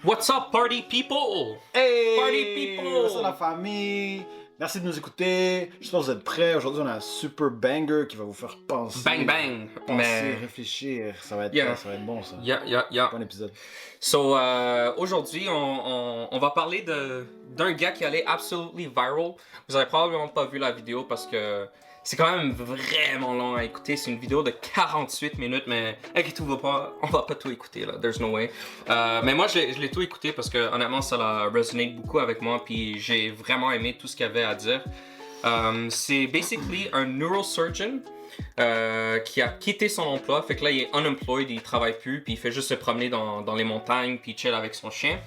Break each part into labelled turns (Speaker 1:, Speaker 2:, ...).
Speaker 1: What's up, party people?
Speaker 2: Hey!
Speaker 1: Party people!
Speaker 2: What's up, la famille? Merci de nous écouter. J'espère que vous êtes prêts. Aujourd'hui, on a un super banger qui va vous faire penser.
Speaker 1: Bang bang!
Speaker 2: Penser, réfléchir. Ça va être bon, ça.
Speaker 1: Yeah.
Speaker 2: Bon épisode.
Speaker 1: So, aujourd'hui, on va parler d'un gars qui allait absolutely viral. Vous avez probablement pas vu la vidéo parce que c'est quand même vraiment long à écouter. C'est une vidéo de 48 minutes, mais inquiétez-vous pas, on va pas tout écouter là. There's no way. Mais moi, je l'ai tout écouté parce que honnêtement, ça a résonné beaucoup avec moi, puis j'ai vraiment aimé tout ce qu'il y avait à dire. C'est basically un neurosurgeon qui a quitté son emploi. Fait que là, il est unemployed, il travaille plus, puis il fait juste se promener dans les montagnes, puis chill avec son chien.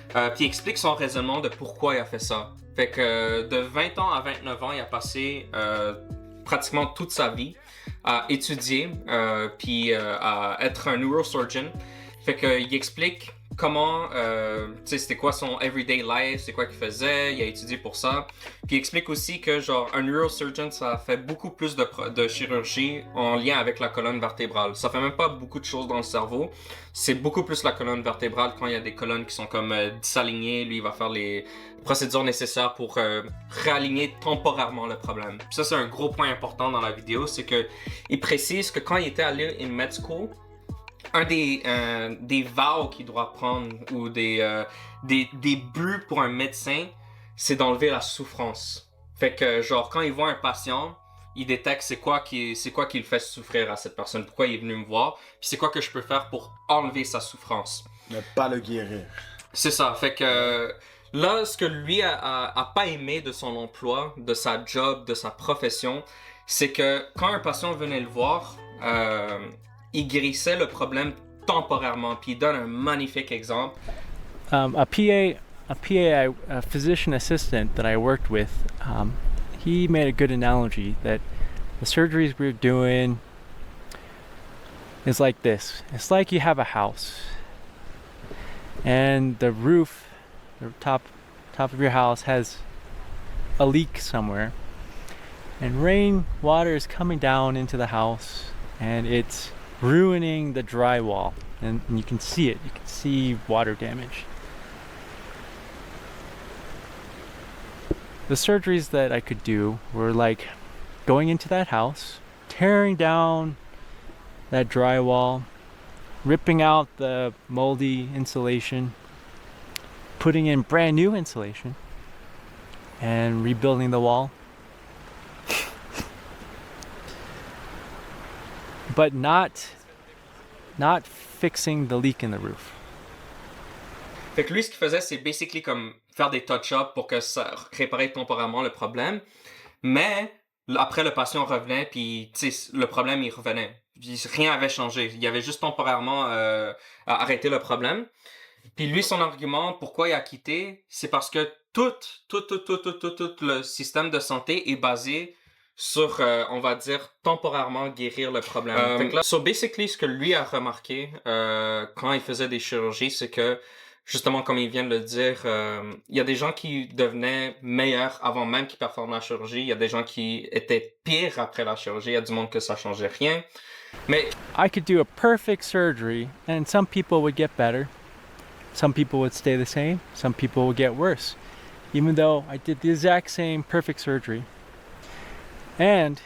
Speaker 1: Puis il explique son raisonnement de pourquoi il a fait ça. Fait que de 20 ans à 29 ans, il a passé pratiquement toute sa vie à étudier, puis à être un neurosurgeon. Fait qu'il explique comment, tu sais, c'était quoi son everyday life, c'est quoi qu'il faisait, il a étudié pour ça. Puis il explique aussi que, genre, un neurosurgeon, ça fait beaucoup plus de chirurgie en lien avec la colonne vertébrale. Ça fait même pas beaucoup de choses dans le cerveau. C'est beaucoup plus la colonne vertébrale quand il y a des colonnes qui sont comme disalignées. Lui, il va faire les procédures nécessaires pour réaligner temporairement le problème. Puis ça, c'est un gros point important dans la vidéo, c'est que il précise que quand il était allé in med school, un des vows qu'il doit prendre ou des buts pour un médecin, c'est d'enlever la souffrance. Fait que, genre, quand il voit un patient, il détecte c'est quoi qui le fait souffrir à cette personne, pourquoi il est venu me voir, puis c'est quoi que je peux faire pour enlever sa souffrance.
Speaker 2: Ne pas le guérir.
Speaker 1: C'est ça. Fait que là, ce que lui a pas aimé de son emploi, de sa job, de sa profession, c'est que quand un patient venait le voir, il guérissait le problème temporairement. Puis il donne un magnifique exemple.
Speaker 3: A physician assistant that I worked with, he made a good analogy that the surgeries we're doing is like this. It's like you have a house, and the roof, the top of your house has a leak somewhere, and rain water is coming down into the house, and it's ruining the drywall, and you can see it. You can see water damage. The surgeries that I could do were like going into that house, tearing down that drywall, ripping out the moldy insulation, putting in brand new insulation, and rebuilding the wall. But not fixing the leak in the roof.
Speaker 1: Fait que lui, ce qu'il faisait, c'est basically comme faire des touch-ups pour que ça réparait temporairement le problème. Mais après, le patient revenait, puis le problème, il revenait. Puis rien avait changé. Il avait juste temporairement arrêté le problème. Puis lui, son argument, pourquoi il a quitté, c'est parce que tout le système de santé est basé sur, on va dire, temporairement guérir le problème. So basically, ce que lui a remarqué quand il faisait des chirurgies, c'est que, justement, comme il vient de le dire, il y a des gens qui devenaient meilleurs avant même qu'ils performent la chirurgie. Il y a des gens qui étaient pires après la chirurgie. Il y a du monde que ça changeait rien. Mais
Speaker 3: I could do a perfect surgery, and some people would get better. Some people would stay the same. Some people would get worse. Even though I did the exact same perfect surgery. And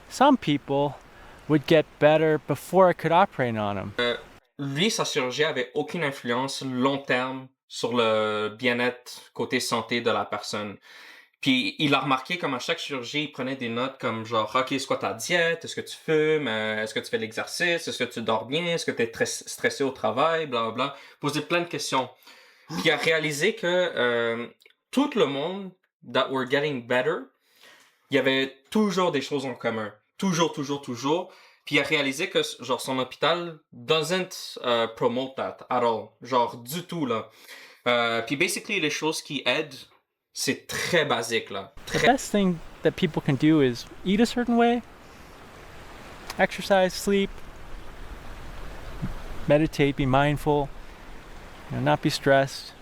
Speaker 3: some people would get better before I could operate on them.
Speaker 1: Lui, sa chirurgie avait aucune influence long terme sur le bien-être côté santé de la personne. Puis il a remarqué comme à chaque chirurgie, il prenait des notes comme genre, OK, c'est quoi ta diète? Est-ce que tu fumes? Est-ce que tu fais de l'exercice? Est-ce que tu dors bien? Est-ce que tu es très stressé au travail? Blablabla. Poser plein de questions. Puis il a réalisé que tout le monde that were getting better, il y avait toujours des choses en commun. Toujours. Puis il a réalisé que genre son hôpital doesn't promote that at all. Genre du tout là. Puis basically les choses qui aident, c'est très basique là.
Speaker 3: The best thing that people can do is eat a certain way, exercise, sleep, meditate, be mindful, not be stressed,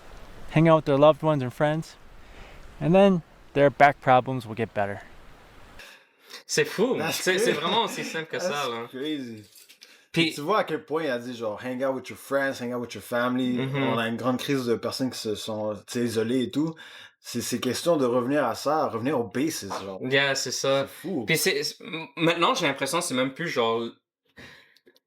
Speaker 3: hang out with their loved ones and friends, and then their back problems will get better.
Speaker 1: C'est fou. C'est vraiment aussi simple que ça là.
Speaker 2: Crazy.
Speaker 1: Puis,
Speaker 2: Tu vois à quel point il a dit genre hang out with your friends, hang out with your family. On a une grande crise de personnes qui se sont isolées et tout. C'est question de revenir à ça, revenir aux bases, genre.
Speaker 1: yeah, c'est ça.
Speaker 2: C'est fou.
Speaker 1: Puis maintenant, j'ai l'impression que c'est même plus genre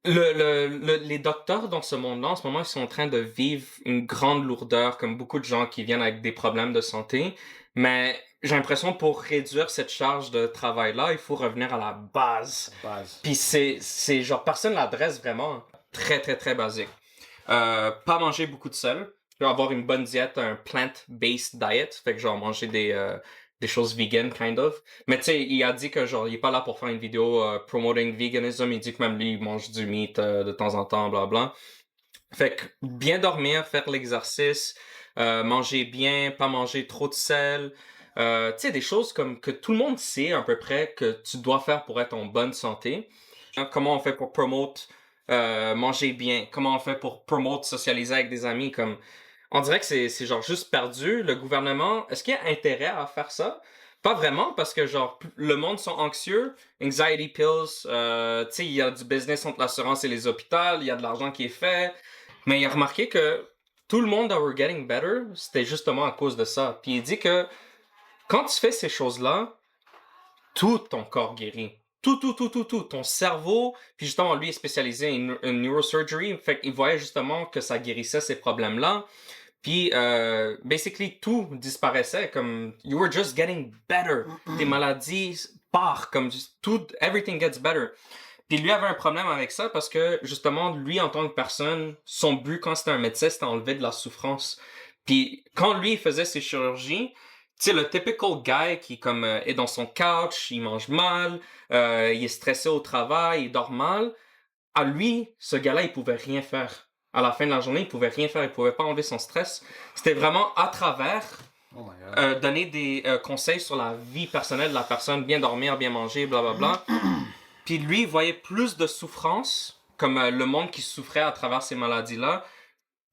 Speaker 1: les docteurs dans ce monde-là, en ce moment, ils sont en train de vivre une grande lourdeur, comme beaucoup de gens qui viennent avec des problèmes de santé. Mais j'ai l'impression pour réduire cette charge de travail-là, il faut revenir à la base. Puis c'est genre, personne l'adresse vraiment. Très, très, très basique. Pas manger beaucoup de sel. Avoir une bonne diète, un plant-based diet. Fait que genre manger des choses vegan, kind of. Mais tu sais, il a dit que genre, il est pas là pour faire une vidéo promoting veganism. Il dit que même lui, il mange du meat de temps en temps, bla. Fait que bien dormir, faire l'exercice, manger bien, pas manger trop de sel. Tu sais, des choses comme que tout le monde sait à peu près que tu dois faire pour être en bonne santé. Comment on fait pour promote manger bien? Comment on fait pour promote socialiser avec des amis? Comme on dirait que c'est genre juste perdu. Le gouvernement, est-ce qu'il y a intérêt à faire ça? Pas vraiment, parce que genre le monde sont anxieux, anxiety pills, tu sais, il y a du business entre l'assurance et les hôpitaux, il y a de l'argent qui est fait, mais il a remarqué que tout le monde that were getting better, c'était justement à cause de ça. Puis il dit que quand tu fais ces choses-là, tout ton corps guérit. Tout. Ton cerveau, puis justement, lui est spécialisé en neurosurgery, fait qu'il voyait justement que ça guérissait ces problèmes-là. Puis, basically, tout disparaissait, comme, you were just getting better. Tes maladies partent, comme, tout, everything gets better. Puis lui avait un problème avec ça parce que, justement, lui, en tant que personne, son but quand c'était un médecin, c'était enlever de la souffrance. Puis, quand lui, il faisait ses chirurgies, tu sais, le typical guy qui, comme, est dans son couch, il mange mal, il est stressé au travail, il dort mal, à lui, ce gars-là, il pouvait rien faire. À la fin de la journée, il pouvait rien faire, il pouvait pas enlever son stress. C'était vraiment à travers donner des conseils sur la vie personnelle de la personne, bien dormir, bien manger, blablabla. Puis lui, il voyait plus de souffrance, comme le monde qui souffrait à travers ces maladies-là,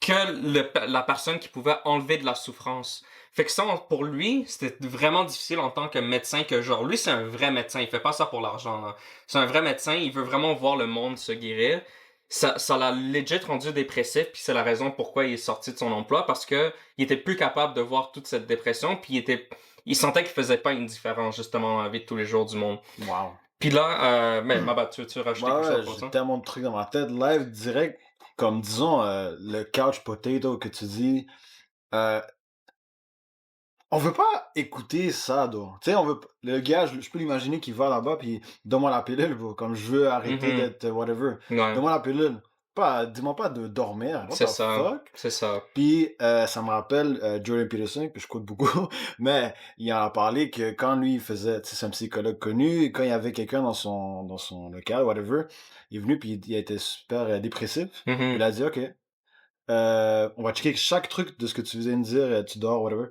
Speaker 1: que la personne qui pouvait enlever de la souffrance. Fait que ça, pour lui, c'était vraiment difficile en tant que médecin, que genre, lui, c'est un vrai médecin, il fait pas ça pour l'argent, là. C'est un vrai médecin, il veut vraiment voir le monde se guérir. Ça l'a legit rendu dépressif, puis c'est la raison pourquoi il est sorti de son emploi, parce que il était plus capable de voir toute cette dépression, puis il sentait qu'il faisait pas une différence, justement, dans la vie de tous les jours du monde.
Speaker 2: Wow.
Speaker 1: Puis là, mais ma tu veux rajouter quelque chose pour ça?
Speaker 2: J'ai tellement de trucs dans ma tête. Live, direct, comme disons, le couch potato que tu dis, on veut pas écouter ça, donc. Tu sais, le gars, je peux l'imaginer qu'il va là-bas, puis donne-moi la pilule, bro, comme je veux arrêter d'être whatever.
Speaker 1: Ouais.
Speaker 2: Donne-moi la pilule. Dis-moi pas de dormir. What
Speaker 1: C'est
Speaker 2: the
Speaker 1: ça.
Speaker 2: fuck?
Speaker 1: C'est ça.
Speaker 2: Puis, ça me rappelle Jordan Peterson, que je coûte beaucoup, mais il en a parlé que quand lui, il faisait, tu sais, c'est un psychologue connu, et quand il y avait quelqu'un dans son local, whatever, il est venu, puis il a été super dépressif. Il a dit, OK, on va checker chaque truc de ce que tu viens de dire, tu dors, whatever.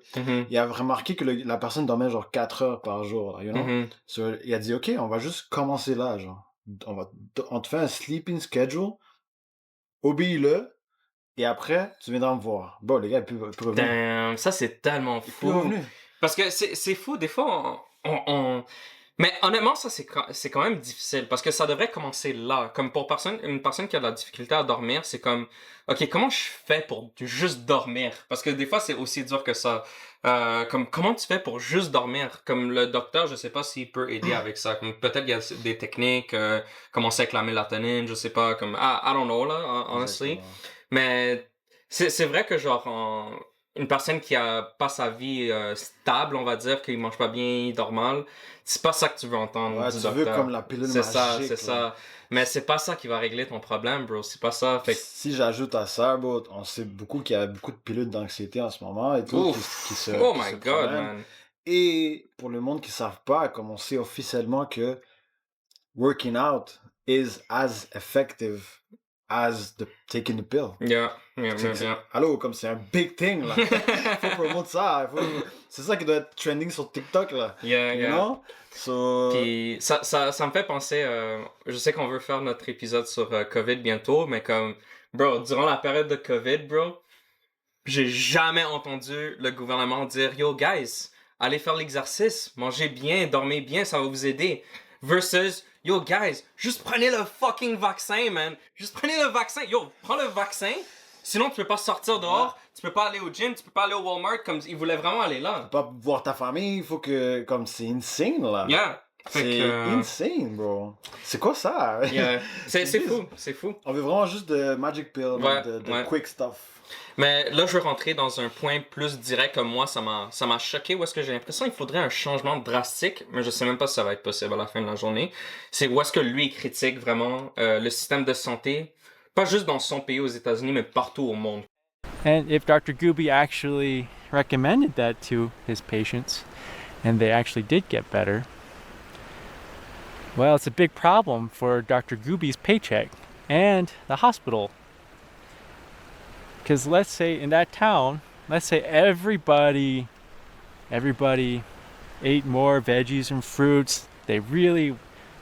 Speaker 2: Il a remarqué que la personne dormait genre 4 heures par jour, you know? So, il a dit, OK, on va juste commencer là, genre. On te fait un sleeping schedule, obéis-le, et après, tu viendras me voir. Bon, les gars, il peut revenir.
Speaker 1: Damn, ça c'est tellement
Speaker 2: Il peut
Speaker 1: fou.
Speaker 2: revenir.
Speaker 1: Parce que c'est fou, des fois, mais honnêtement, ça c'est quand même difficile, parce que ça devrait commencer là. Comme pour une personne qui a de la difficulté à dormir, c'est comme, ok, comment je fais pour juste dormir? Parce que des fois, c'est aussi dur que ça. Comme, comment tu fais pour juste dormir? Comme le docteur, je sais pas s'il peut aider avec ça. Comme, peut-être qu'il y a des techniques, commencer avec la mélatonine, je sais pas, comme, I don't know, là, honestly.
Speaker 2: Exactement.
Speaker 1: Mais c'est vrai que genre une personne qui a pas sa vie stable, on va dire, qu'il mange pas bien, il dort mal, c'est pas ça que tu veux entendre
Speaker 2: Ouais,
Speaker 1: du
Speaker 2: tu
Speaker 1: docteur.
Speaker 2: veux comme la pilule
Speaker 1: C'est ça,
Speaker 2: magique.
Speaker 1: c'est
Speaker 2: là.
Speaker 1: ça. Mais c'est pas ça qui va régler ton problème, bro. C'est pas ça. Fait que
Speaker 2: Si j'ajoute à ça, bro, on sait beaucoup qu'il y a beaucoup de pilules d'anxiété en ce moment et tout, qui se
Speaker 1: oh
Speaker 2: qui
Speaker 1: my
Speaker 2: se
Speaker 1: god,
Speaker 2: promènent.
Speaker 1: man.
Speaker 2: Et pour le monde qui ne savent pas, comme on sait officiellement que working out is as effective as taking the pill.
Speaker 1: Yeah.
Speaker 2: Allô, comme c'est un big thing, là. Faut promouvoir ça. C'est ça qui doit être trending sur TikTok, là.
Speaker 1: Yeah,
Speaker 2: You
Speaker 1: yeah.
Speaker 2: know? So...
Speaker 1: Puis ça me fait penser, je sais qu'on veut faire notre épisode sur COVID bientôt, mais comme, bro, durant la période de COVID, bro, j'ai jamais entendu le gouvernement dire, yo guys, allez faire l'exercice, mangez bien, dormez bien, ça va vous aider. Versus, Yo, guys, juste prenez le fucking vaccin, man. Juste prenez le vaccin. Yo, prends le vaccin. Sinon, tu peux pas sortir dehors. Tu peux pas aller au gym. Tu peux pas aller au Walmart. Comme ils voulaient vraiment aller là.
Speaker 2: Tu peux pas voir ta famille, il faut que... Comme, c'est insane, là.
Speaker 1: Yeah. Fait
Speaker 2: C'est
Speaker 1: que,
Speaker 2: insane, bro. C'est quoi ça?
Speaker 1: yeah. C'est fou. C'est fou.
Speaker 2: On veut vraiment juste de magic pill,
Speaker 1: Ouais,
Speaker 2: de
Speaker 1: ouais.
Speaker 2: quick stuff.
Speaker 1: Mais là, je veux rentrer dans un point plus direct comme moi, ça m'a choqué où est-ce que j'ai l'impression qu'il faudrait un changement drastique, mais je sais même pas si ça va être possible à la fin de la journée. C'est où est-ce que lui il critique vraiment le système de santé, pas juste dans son pays aux États-Unis, mais partout au monde.
Speaker 3: And if Dr. Gooby actually recommended that to his patients and they actually did get better, well, it's a big problem for Dr. Gooby's paycheck and the hospital. Because let's say in that town, let's say everybody ate more veggies and fruits. They really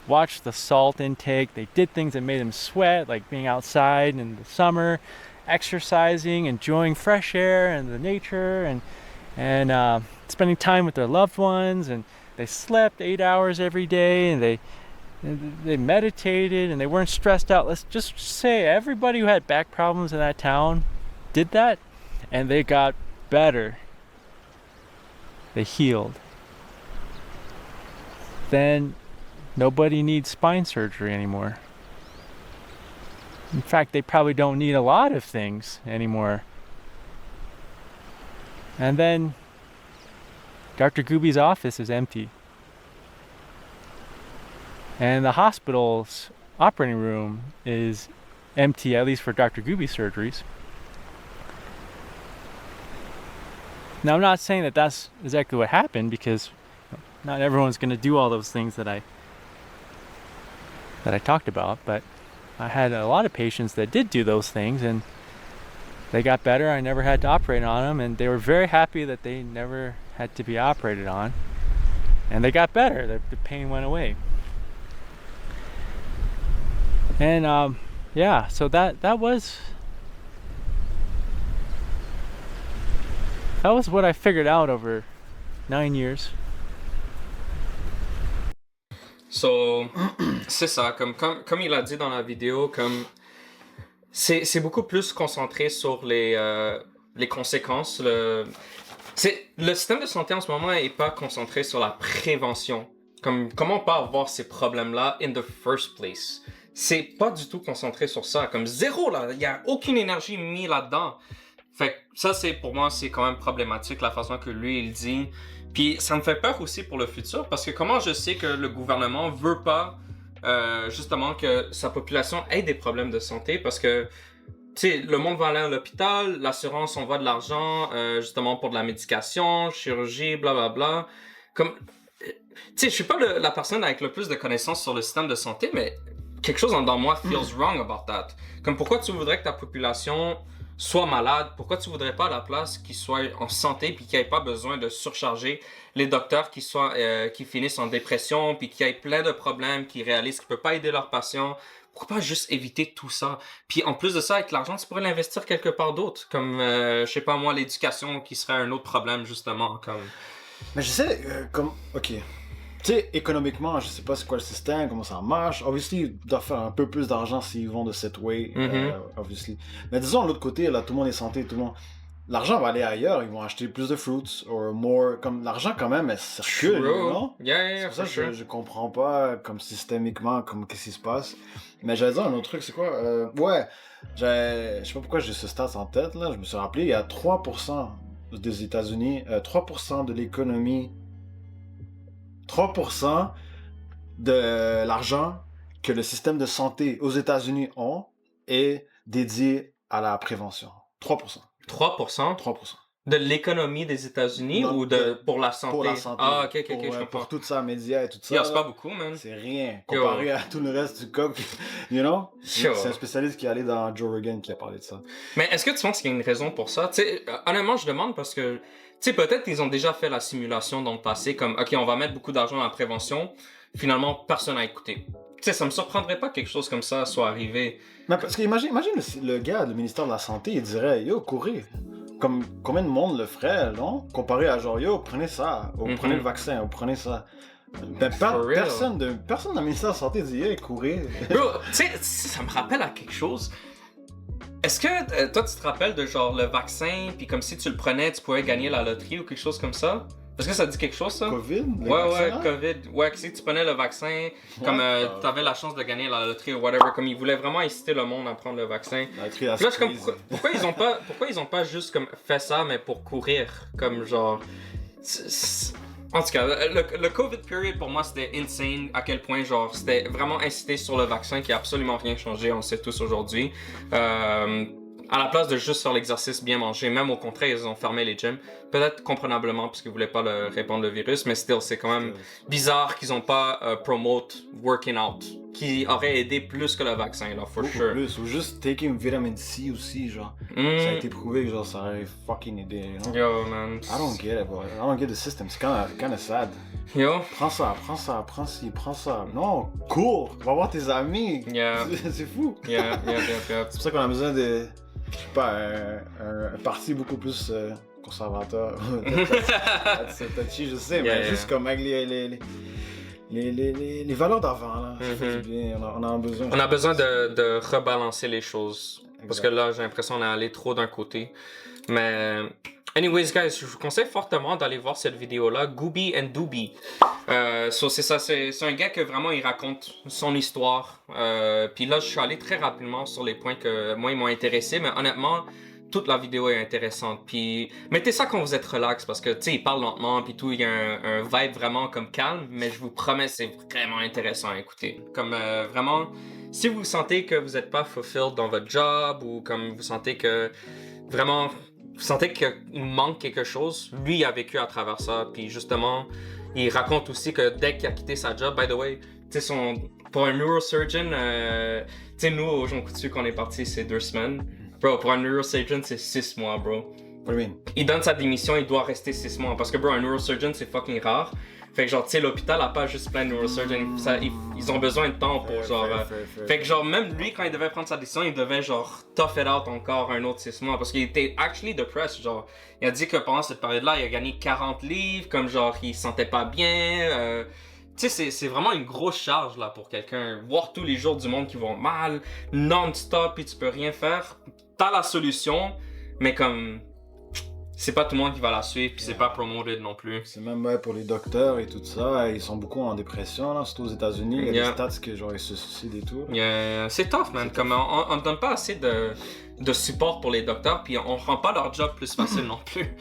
Speaker 3: watched the salt intake. They did things that made them sweat, like being outside in the summer, exercising, enjoying fresh air and the nature, and spending time with their loved ones. And they slept 8 hours every day, and they meditated, and they weren't stressed out. Let's just say everybody who had back problems in that town did that, and they got better. They healed. Then nobody needs spine surgery anymore. In fact, they probably don't need a lot of things anymore. And then Dr. Gooby's office is empty. And the hospital's operating room is empty, at least for Dr. Gooby surgeries. Now, I'm not saying that that's exactly what happened, because not everyone's going to do all those things that I talked about, but I had a lot of patients that did do those things, and they got better. I never had to operate on them, and they were very happy that they never had to be operated on, and they got better. The pain went away. And yeah, so that was what I figured out over 9 years.
Speaker 1: So, c'est ça, comme il a dit dans la vidéo, comme c'est beaucoup plus concentré sur les conséquences. Le système de santé en ce moment est pas concentré sur la prévention. Comme comment on peut avoir ces problèmes-là in the first place. C'est pas du tout concentré sur ça. Comme zéro, là. Il y a aucune énergie mise là-dedans. Fait que ça, pour moi, c'est quand même problématique la façon que lui, il dit. Puis ça me fait peur aussi pour le futur, parce que comment je sais que le gouvernement veut pas justement que sa population ait des problèmes de santé, parce que tu sais, le monde va aller à l'hôpital, l'assurance envoie de l'argent justement pour de la médication, chirurgie, blablabla. Comme, tu sais, je suis pas la personne avec le plus de connaissances sur le système de santé, mais quelque chose dans moi feels wrong about that. Comme pourquoi tu voudrais que ta population soit malade, pourquoi tu voudrais pas à la place qu'ils soient en santé puis qu'ils n'aient pas besoin de surcharger les docteurs qui finissent en dépression puis qui aient plein de problèmes, qui réalisent qu'ils ne peuvent pas aider leurs patients. Pourquoi pas juste éviter tout ça? Puis en plus de ça, avec l'argent, tu pourrais l'investir quelque part d'autre, comme, je sais pas moi, l'éducation qui serait un autre problème justement. Comme...
Speaker 2: Mais je sais, ok. Tu sais, économiquement, je sais pas c'est quoi le système, comment ça marche. Obviously, ils doivent faire un peu plus d'argent s'ils vont de cette way, obviously. Mais disons, de l'autre côté, là, tout le monde est santé, tout le monde... L'argent va aller ailleurs, ils vont acheter plus de fruits, or more... Comme l'argent, quand même, elle circule, non?
Speaker 1: Yeah,
Speaker 2: c'est pour ça que je comprends pas, comme systémiquement, comme qu'est-ce qui se passe. Mais j'allais dire un autre truc, c'est quoi? Ouais, je sais pas pourquoi j'ai ce stats en tête, là. Je me suis rappelé, il y a 3% des États-Unis, 3% de l'économie... 3% de l'argent que le système de santé aux États-Unis ont est dédié à la prévention. 3%.
Speaker 1: 3%?
Speaker 2: 3%.
Speaker 1: De l'économie des États-Unis
Speaker 2: Non,
Speaker 1: ou pour la santé?
Speaker 2: Pour la santé.
Speaker 1: Ah, ok, je comprends.
Speaker 2: Pour tout ça, médias et tout ça.
Speaker 1: C'est pas beaucoup, man.
Speaker 2: C'est rien. Comparé à tout le reste du coq, you know?
Speaker 1: Sure.
Speaker 2: C'est un spécialiste qui est allé dans Joe Rogan qui a parlé de ça.
Speaker 1: Mais est-ce que tu penses qu'il y a une raison pour ça? Tu sais, honnêtement, je demande parce que, tu sais, peut-être qu'ils ont déjà fait la simulation dans le passé, comme, ok, on va mettre beaucoup d'argent dans la prévention, finalement, personne n'a écouté. Tu sais, ça me surprendrait pas que quelque chose comme ça soit arrivé.
Speaker 2: Mais parce que imagine le gars du ministère de la Santé, il dirait, yo, courez. Comme, combien de monde le ferait, non? Comparé à genre, yo, prenez ça, ou prenez le vaccin, ou prenez ça. Ben,
Speaker 1: For real.
Speaker 2: personne dans le ministère de la Santé dit hey, courir.
Speaker 1: Bro, tu sais, ça me rappelle à quelque chose. Est-ce que toi, tu te rappelles de genre le vaccin, puis comme si tu le prenais, tu pouvais gagner la loterie ou quelque chose comme ça? Est-ce que ça dit quelque chose, ça?
Speaker 2: COVID?
Speaker 1: Ouais, COVID. Ouais, que si tu prenais le vaccin, comme t'avais la chance de gagner la loterie ou whatever, comme ils voulaient vraiment inciter le monde à prendre le vaccin. Puis là, je suis comme, pourquoi ils ont pas juste comme fait ça, mais pour courir, comme genre... En tout cas, le COVID period pour moi c'était insane à quel point genre c'était vraiment incité sur le vaccin qui a absolument rien changé, on le sait tous aujourd'hui. À la place de juste faire l'exercice, bien manger, même au contraire, ils ont fermé les gyms. Peut-être comprenablement parce qu'ils voulaient pas répandre le virus, mais still, c'est quand même bizarre qu'ils ont pas promote working out, qui aurait aidé plus que le vaccin, là, for
Speaker 2: beaucoup
Speaker 1: sure.
Speaker 2: plus. Ou juste taking vitamin C aussi, genre. Ça a été prouvé que genre, ça aurait fucking aidé. You know?
Speaker 1: Yo, man.
Speaker 2: I don't get it, boy. I don't get the system. C'est kinda sad.
Speaker 1: Yo.
Speaker 2: Prends ça. Non, cours. Va voir tes amis.
Speaker 1: Yeah.
Speaker 2: C'est fou.
Speaker 1: Yeah.
Speaker 2: C'est pour ça qu'on a besoin de, je sais pas, un parti beaucoup plus conservateur. C'est touchy, je sais, mais juste comme avec les valeurs d'avant, là. C'est bien, on a besoin.
Speaker 1: On a besoin de rebalancer les choses. Parce que là, j'ai l'impression qu'on est allé trop d'un côté. Mais, anyways, guys, je vous conseille fortement d'aller voir cette vidéo-là, Gooby and Dooby. C'est ça, c'est un gars que vraiment il raconte son histoire. Puis là, je suis allé très rapidement sur les points que moi, ils m'ont intéressé. Mais honnêtement, toute la vidéo est intéressante. Puis mettez ça quand vous êtes relax parce que tu sais, il parle lentement puis tout, il y a un vibe vraiment comme calme, mais je vous promets c'est vraiment intéressant à écouter. Comme vraiment, si vous sentez que vous n'êtes pas fulfilled dans votre job ou comme vous sentez que vraiment vous sentez qu'il manque quelque chose, lui il a vécu à travers ça. Puis justement, il raconte aussi que dès qu'il a quitté sa job, by the way, tu sais pour un neurosurgeon, tu sais nous au Jean Coutu qu'on est parti c'est 2 semaines. Bro, pour un neurosurgeon, c'est 6 mois, bro.
Speaker 2: What do you mean?
Speaker 1: Il donne sa démission, il doit rester 6 mois. Parce que, bro, un neurosurgeon, c'est fucking rare. Fait que, genre, tu sais, l'hôpital a pas juste plein de neurosurgeons. Ils ont besoin de temps pour, genre... Fait que, genre, même lui, quand il devait prendre sa décision, il devait, genre, tough it out encore un autre 6 mois. Parce qu'il était actually depressed, genre. Il a dit que pendant cette période-là, il a gagné 40 livres, comme, genre, il se sentait pas bien. Tu sais, c'est vraiment une grosse charge, là, pour quelqu'un. Voir tous les jours du monde qui vont mal, non-stop, puis tu peux rien faire. T'as la solution, mais comme c'est pas tout le monde qui va la suivre, puis c'est pas promoted non plus.
Speaker 2: C'est même pour les docteurs et tout ça, ils sont beaucoup en dépression, là, surtout aux États-Unis. Il y a des stats que genre ils se suicident et tout.
Speaker 1: C'est tough, man. Comme on donne pas assez de support pour les docteurs, puis on rend pas leur job plus facile non plus.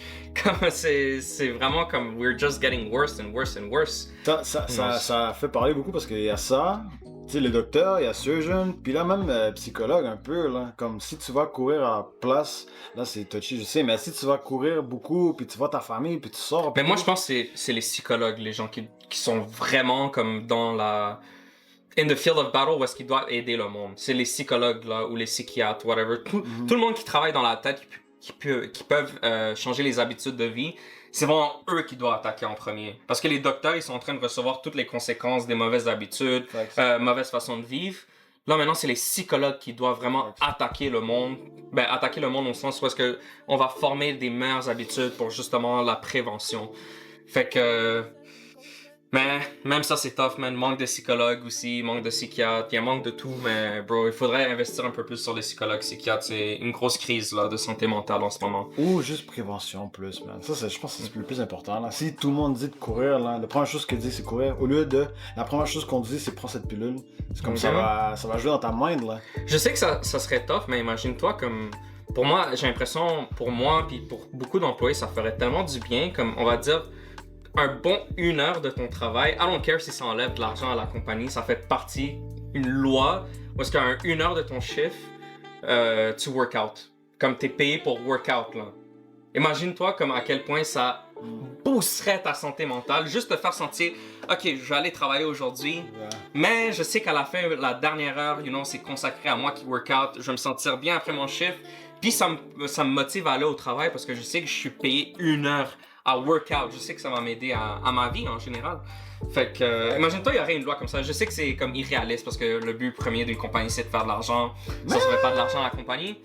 Speaker 1: Comme c'est vraiment comme we're just getting worse and worse and worse.
Speaker 2: Ça fait parler beaucoup parce qu'il y a ça. Tu sais, le docteur, il y a surgeon, puis là même psychologue un peu, là. Comme si tu vas courir à la place, là c'est touchy, je sais, mais si tu vas courir beaucoup, puis tu vois ta famille, puis tu sors...
Speaker 1: Mais moi je pense que c'est les psychologues, les gens qui sont vraiment comme dans la... in the field of battle où est-ce qu'ils doivent aider le monde. C'est les psychologues, là, ou les psychiatres, whatever. Tout le monde qui travaille dans la tête, qui peuvent changer les habitudes de vie, c'est vraiment eux qui doivent attaquer en premier. Parce que les docteurs, ils sont en train de recevoir toutes les conséquences des mauvaises habitudes, mauvaises façons de vivre. Là, maintenant, c'est les psychologues qui doivent vraiment attaquer le monde. Ben, attaquer le monde au sens où est-ce que on va former des meilleures habitudes pour justement la prévention. Fait que... Mais même ça, c'est tough, man. Manque de psychologues aussi, manque de psychiatres, il y a manque de tout, mais bro, il faudrait investir un peu plus sur les psychologues, psychiatres. C'est une grosse crise là, de santé mentale en ce moment.
Speaker 2: Ou juste prévention plus, man. Ça, je pense que c'est le plus important. Là. Si tout le monde dit de courir, là, la première chose que dit c'est courir, au lieu de... La première chose qu'on dit c'est prendre cette pilule. C'est comme ça va jouer dans ta mind, là.
Speaker 1: Je sais que ça serait tough, mais imagine-toi comme... Pour moi, j'ai l'impression, pour moi, puis pour beaucoup d'employés, ça ferait tellement du bien, comme on va dire... Un bon 1 heure de ton travail, I don't care si ça enlève de l'argent à la compagnie, ça fait partie une loi où est-ce qu'un 1 heure de ton chiffre, tu work out. Comme t'es payé pour work out, là. Imagine-toi comme à quel point ça boosterait ta santé mentale, juste te faire sentir, ok, je vais aller travailler aujourd'hui, mais je sais qu'à la fin, la dernière heure, c'est consacré à moi qui work out, je vais me sentir bien après mon chiffre, puis ça me motive à aller au travail parce que je sais que je suis payé 1 heure à workout. Je sais que ça va m'aider à ma vie en général. Fait que, imagine-toi, il y aurait une loi comme ça. Je sais que c'est comme irréaliste parce que le but premier d'une compagnie, c'est de faire de l'argent. Ça serait pas de l'argent à la compagnie.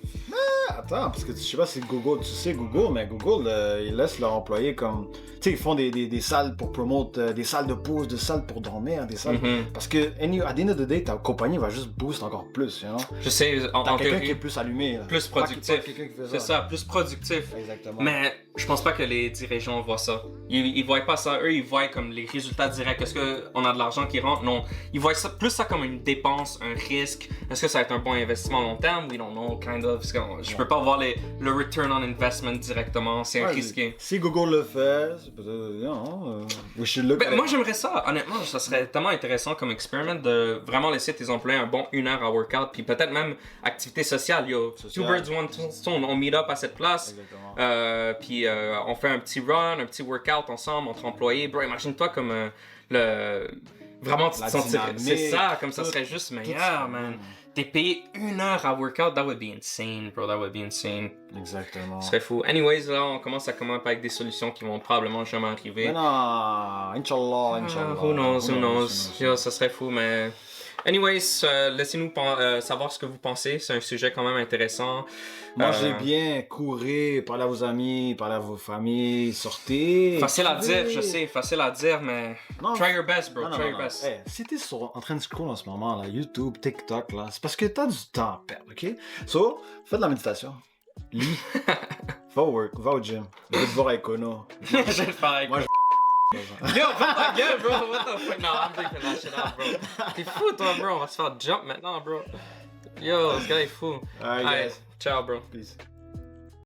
Speaker 2: attends, parce que je sais pas si Google, tu sais Google, mais Google, ils laissent leurs employés comme... Tu sais, ils font des salles pour promouvoir, des salles de pause, des salles pour dormir, des salles... Parce que, à the end of the day, ta compagnie va juste boost encore plus, you know?
Speaker 1: Je sais,
Speaker 2: T'as
Speaker 1: en
Speaker 2: quelqu'un
Speaker 1: théorie,
Speaker 2: qui est plus allumé, là.
Speaker 1: plus
Speaker 2: Pas
Speaker 1: productif.
Speaker 2: quelqu'un qui fait
Speaker 1: C'est ça, plus productif.
Speaker 2: Exactement.
Speaker 1: Mais je pense pas que les dirigeants voient ça. Ils voient pas ça. Eux, ils voient comme les résultats directs. Est-ce qu'on a de l'argent qui rentre? Non. Ils voient ça, plus ça comme une dépense, un risque. Est-ce que ça va être un bon investissement à long terme? We don't know, kind of. Je peux pas voir le return on investment directement. C'est risqué.
Speaker 2: Si Google le fait, c'est peut-être... Non, we should look at
Speaker 1: Moi, j'aimerais ça. Honnêtement, ça serait tellement intéressant comme experiment de vraiment laisser tes employés un bon 1 heure à workout. Puis peut-être même activité sociale. Yo, two birds, one stone. On meet up à cette place.
Speaker 2: Exactement.
Speaker 1: Puis on fait un petit run, un petit workout ensemble entre employés. Bro, imagine-toi comme vraiment, tu te sentirais... C'est ça, comme ça serait juste meilleur, man. T'es payé 1 heure à workout, that would be insane, bro. That would be insane.
Speaker 2: Exactement.
Speaker 1: Ce serait fou. Anyways, là, on commence à commencer avec des solutions qui vont probablement jamais arriver.
Speaker 2: Mais non, Inch'Allah, Inch'Allah.
Speaker 1: Who knows. Yo, ça serait fou, mais... Anyways, laissez-nous savoir ce que vous pensez. C'est un sujet quand même intéressant.
Speaker 2: Mangez bien, courez, parlez à vos amis, parlez à vos familles, sortez.
Speaker 1: Facile à dire, je sais, facile à dire, mais
Speaker 2: Non.
Speaker 1: try your best, bro.
Speaker 2: Non,
Speaker 1: Try
Speaker 2: non,
Speaker 1: your
Speaker 2: non.
Speaker 1: best.
Speaker 2: Hey, si t'es en train de scroll en ce moment, là, YouTube, TikTok, là, c'est parce que t'as du temps à perdre, ok? So, fais de la méditation. Lis. Va au work, va au gym. Va te voir avec Kono.
Speaker 1: Je vais le faire avec
Speaker 2: Moi,
Speaker 1: Yo, ferme ta gueule, bro. What the fuck? No, I'm breaking that shit out, bro. T'es fou, toi, bro. On va se faire jump maintenant, bro. Yo, ce gars est fou.
Speaker 2: Alright,
Speaker 1: Allez,
Speaker 2: guys.
Speaker 1: ciao, bro.
Speaker 2: Peace.